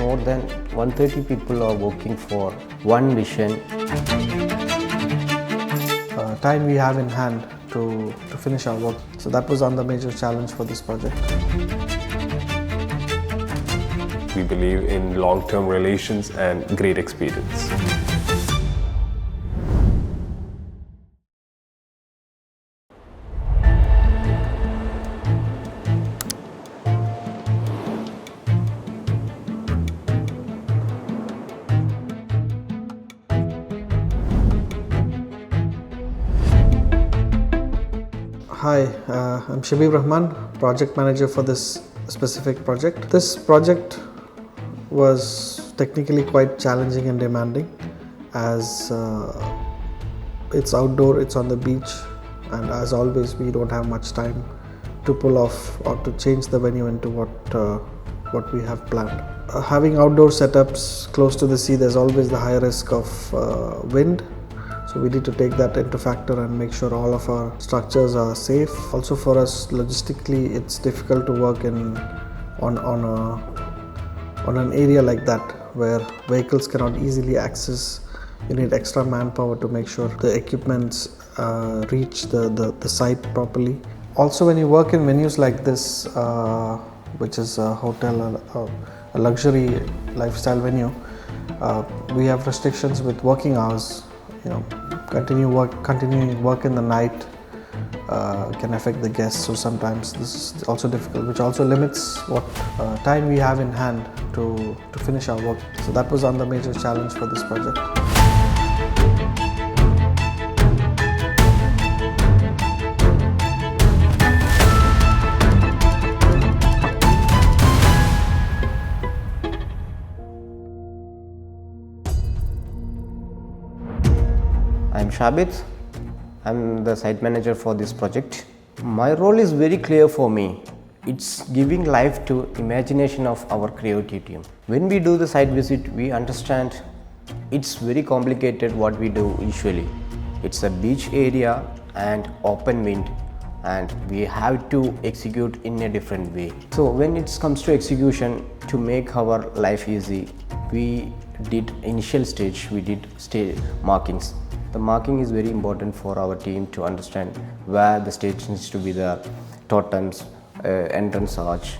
more than 130 people are working for one vision. Time we have in hand to finish our work. So that was on the major challenge for this project. We believe in long-term relations and great experience. Hi, I'm Shabib Rahman, project manager for this specific project. This project was technically quite challenging and demanding as it's outdoor, it's on the beach, and as always we don't have much time to pull off or to change the venue into what we have planned. Having outdoor setups close to the sea, there's always the high risk of wind. So we need to take that into factor and make sure all of our structures are safe. Also for us logistically, it's difficult to work on an area like that where vehicles cannot easily access. You need extra manpower to make sure the equipments reach the site properly. Also when you work in venues like this, which is a hotel, a luxury lifestyle venue, we have restrictions with working hours. Continuing work in the night can affect the guests, so sometimes this is also difficult, which also limits what time we have in hand to finish our work. So that was on the major challenge for this project. I'm Shabit. I'm the site manager for this project. My role is very clear for me. It's giving life to imagination of our creative team. When we do the site visit, we understand it's very complicated what we do usually. It's a beach area and open wind, and we have to execute in a different way. So when it comes to execution, to make our life easy, we did initial stage, we did markings. The marking is very important for our team to understand where the stage needs to be there, totems, entrance arch,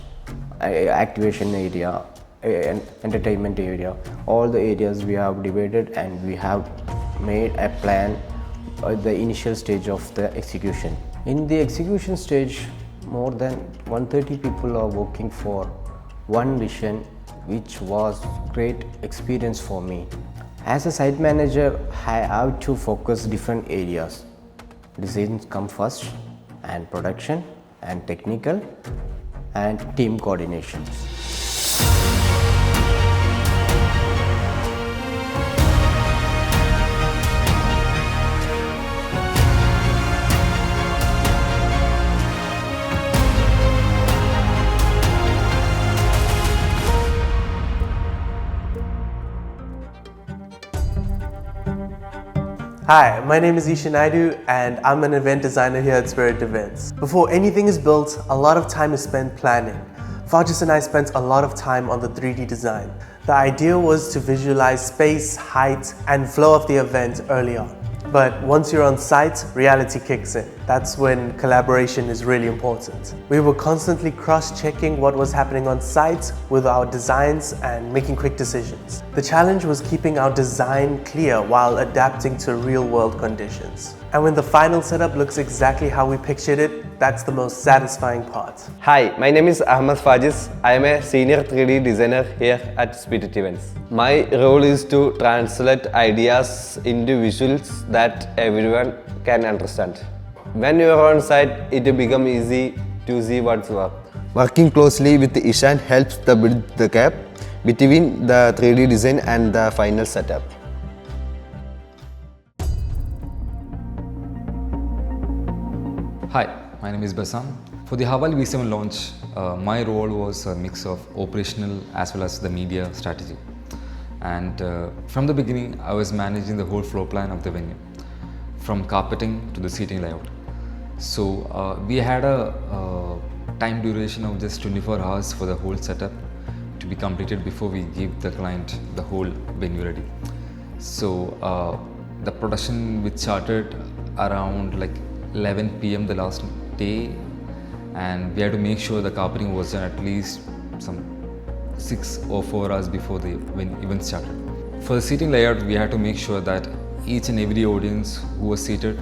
activation area, entertainment area. All the areas we have divided and we have made a plan at the initial stage of the execution. In the execution stage, more than 130 people are working for one vision, which was great experience for me. As a site manager, I have to focus different areas. Designs come first, and production, and technical, and team coordination. Hi, my name is Ishan Naidu and I'm an event designer here at Spirit Events. Before anything is built, a lot of time is spent planning. Farjas and I spent a lot of time on the 3D design. The idea was to visualize space, height, and flow of the event early on. But once you're on site, reality kicks in. That's when collaboration is really important. We were constantly cross-checking what was happening on site with our designs and making quick decisions. The challenge was keeping our design clear while adapting to real-world conditions. And when the final setup looks exactly how we pictured it, that's the most satisfying part. Hi, my name is Ahmad Fajis. I am a senior 3D designer here at Spirit Events. My role is to translate ideas into visuals that everyone can understand. When you are on site, it becomes easy to see what's work. Working closely with Ishan helps to bridge the gap between the 3D design and the final setup. Hi, my name is Basam. For the HAVAL V7 launch, my role was a mix of operational as well as the media strategy. And from the beginning, I was managing the whole floor plan of the venue, from carpeting to the seating layout. So we had a time duration of just 24 hours for the whole setup to be completed before we give the client the whole venue ready. So the production which started around like 11 p.m. the last day, and we had to make sure the carpeting was done at least some 6 or 4 hours before the event started. For the seating layout, we had to make sure that each and every audience who was seated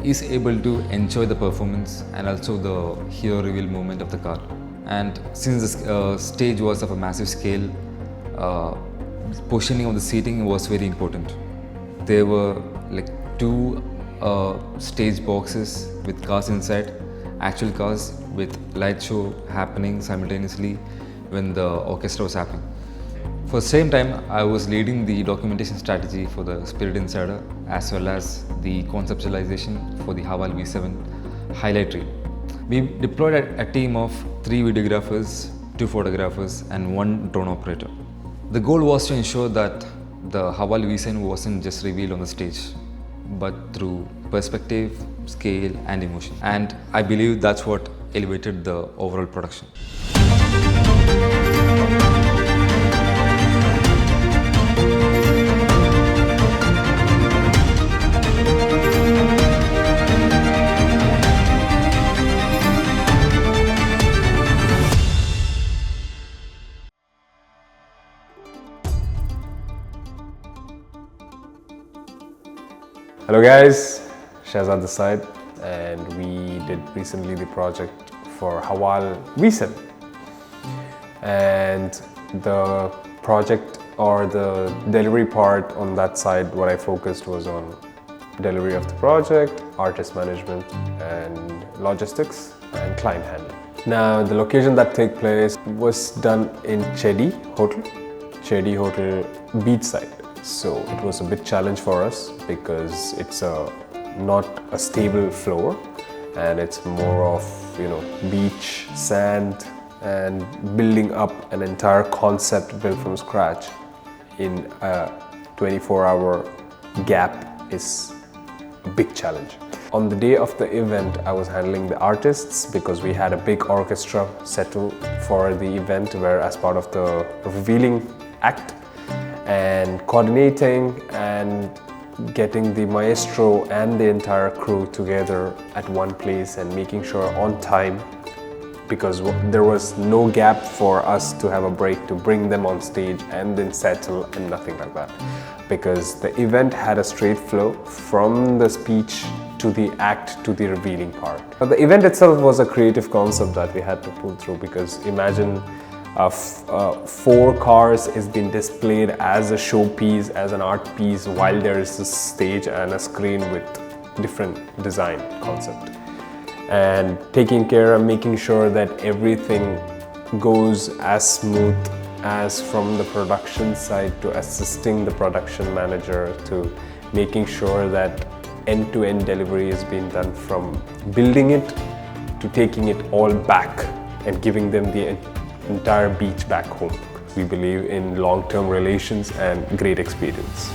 is able to enjoy the performance and also the hero reveal moment of the car. And since the stage was of a massive scale, positioning of the seating was very important. There were like 2 stage boxes with cars inside, actual cars with light show happening simultaneously when the orchestra was happening. For the same time, I was leading the documentation strategy for the Spirit Insider as well as the conceptualization for the HAVAL V7 highlight reel. We deployed a team of 3 videographers, 2 photographers and 1 drone operator. The goal was to ensure that the HAVAL V7 wasn't just revealed on the stage, but through perspective, scale and emotion. And I believe that's what elevated the overall production. Hello guys, Shahzad this side, and we did recently the project for HAVAL V7. And the project or the delivery part on that side, what I focused was on delivery of the project, artist management and logistics and client handling. Now the location that took place was done in Chedi Hotel beachside. So it was a big challenge for us because it's not a stable floor and it's more of beach, sand, and building up an entire concept built from scratch in a 24-hour gap is a big challenge. On the day of the event, I was handling the artists because we had a big orchestra settle for the event where as part of the revealing act, and coordinating and getting the maestro and the entire crew together at one place and making sure on time, because there was no gap for us to have a break to bring them on stage and then settle and nothing like that, because the event had a straight flow from the speech to the act to the revealing part. But the event itself was a creative concept that we had to pull through, because imagine 4 cars is being displayed as a showpiece, as an art piece, while there is a stage and a screen with different design concept. And taking care of making sure that everything goes as smooth as from the production side to assisting the production manager to making sure that end-to-end delivery is being done from building it to taking it all back and giving them the entire beach back home. We believe in long-term relations and great experience.